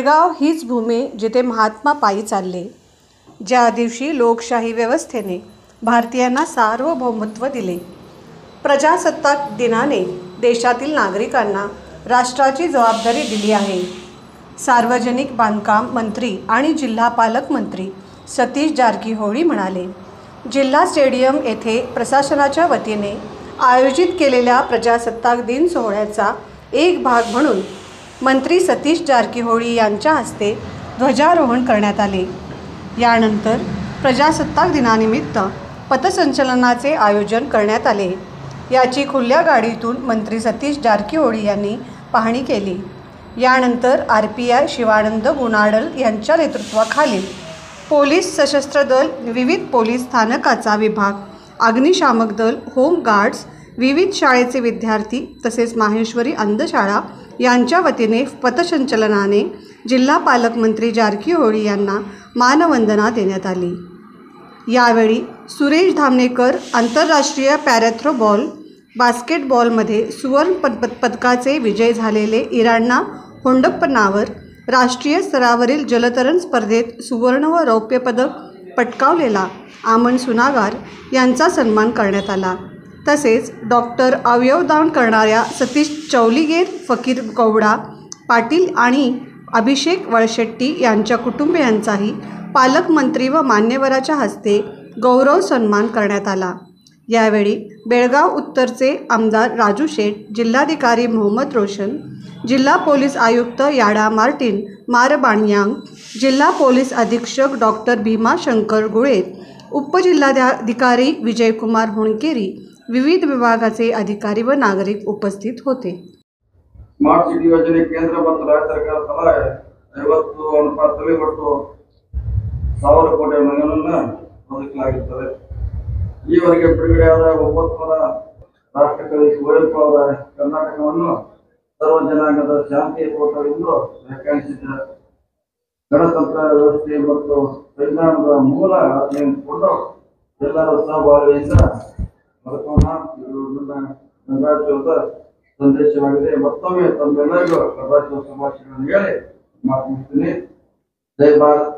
बेळगाव हीच भूमी जिथे महात्मा पायी चालले, ज्या दिवशी लोकशाही व्यवस्थेने भारतीयांना सार्वभौमत्व दिले। प्रजासत्ताक दिनाने देशातील नागरिकांना राष्ट्राची जबाबदारी दिली आहे। सार्वजनिक बांधकाम मंत्री आणि जिल्हा पालकमंत्री सतीश जारकीहोळी म्हणाले, जिल्हा स्टेडियम येथे प्रशासनाच्या वतीने आयोजित केलेल्या प्रजासत्ताक दिन सोहळ्याचा एक भाग म्हणून मंत्री सतीश जारकीहोळी यांच्या हस्ते ध्वजारोहण करण्यात आले। यानंतर प्रजासत्ताक दिनानिमित्त पथसंचलनाचे आयोजन करण्यात आले। याची खुल्या गाडीतून मंत्री सतीश जारकीहोळी यांनी पाहणी केली। यानंतर RPI शिवानंद गुणाडल यांच्या नेतृत्वाखालील पोलीस सशस्त्र दल, विविध पोलीस स्थानकाचा विभाग, अग्निशामक दल, होम गार्ड्स, विविध शाळेचे विद्यार्थी तसेच माहेश्वरी अंधशाळा यांच्या वतीने पथसंचलनाने जिल्हा पालकमंत्री जारकीहोळी यांना मानवंदना देण्यात आली। यावेळी सुरेश धामणेकर आंतरराष्ट्रीय पॅराथ्रोबॉल बास्केटबॉलमध्ये सुवर्ण पदकाचे विजय झालेले इराणा होंडप्पनावर, राष्ट्रीय स्तरावरील जलतरण स्पर्धेत सुवर्ण व रौप्य पदक पटकावलेला आमन सुनागार यांचा सन्मान करण्यात आला। तसेच डॉक्टर अवयवदान करणाऱ्या सतीश चौलिगेर, फकीर गौडा पाटील आणि अभिषेक वळशेट्टी यांच्या कुटुंबियांचाही पालकमंत्री व मान्यवराच्या हस्ते गौरव सन्मान करण्यात आला। यावेळी बेळगाव उत्तरचे आमदार राजू शेठ, जिल्हाधिकारी मोहम्मद रोशन, जिल्हा पोलीस आयुक्त याडा मार्टिन मारबाणयांग, जिल्हा पोलीस अधीक्षक डॉक्टर भीमा शंकर गुळे, उपजिल्हाधिकारी विजयकुमार होणकेरी, विविध विभागाचे अधिकारी व नागरिक उपस्थित होते। ಸ್ಮಾರ್ಟ್ ಸಿಟಿ ಯೋಜನೆ ಕೇಂದ್ರ ಮತ್ತು ರಾಜ್ಯ ಸರ್ಕಾರ ತಲಾ 50 ಅನುಪಾತದಲ್ಲಿ ಒಟ್ಟು 1000 ಕೋಟಿ ಹಣವನ್ನು ಒದಗಿಸಲಾಗಿರುತ್ತದೆ। ಈವರೆಗೆ ಬಿಡುಗಡೆಯಾದ 900 ರಾಷ್ಟ್ರಕವಿ ಕುವೆಂಪು ಅವರ ಕರ್ನಾಟಕವನ್ನು ಸರ್ವ ಜನಾಂಗದ ಶಾಂತಿಪೂರ್ಣವೆಂದು ವ್ಯಾಖ್ಯಾನಿಸಿದ್ದಾರೆ। ಗಣತಂತ್ರ ವ್ಯವಸ್ಥೆ ಮತ್ತು ಸಂವಿಧಾನದ ಮೂಲ ಆಜ್ಞೆಯನ್ನು ಎಲ್ಲರ ಸಹಭಾಗಿಯಿಂದ ಬದುಕೋಣ, ಇದು ನನ್ನ ಗಣರಾಜ್ಯೋತ್ಸವ ಸಂದೇಶವಾಗಿದೆ। ಮತ್ತೊಮ್ಮೆ ತಮ್ಮೆಲ್ಲರಿಗೂ ಗಣರಾಜ್ಯೋತ್ಸವ ಶುಭಾಶಯಗಳನ್ನು ಹೇಳಿ ಮಾತನಾಡ್ತೀನಿ। ಜೈ ಭಾರತ್।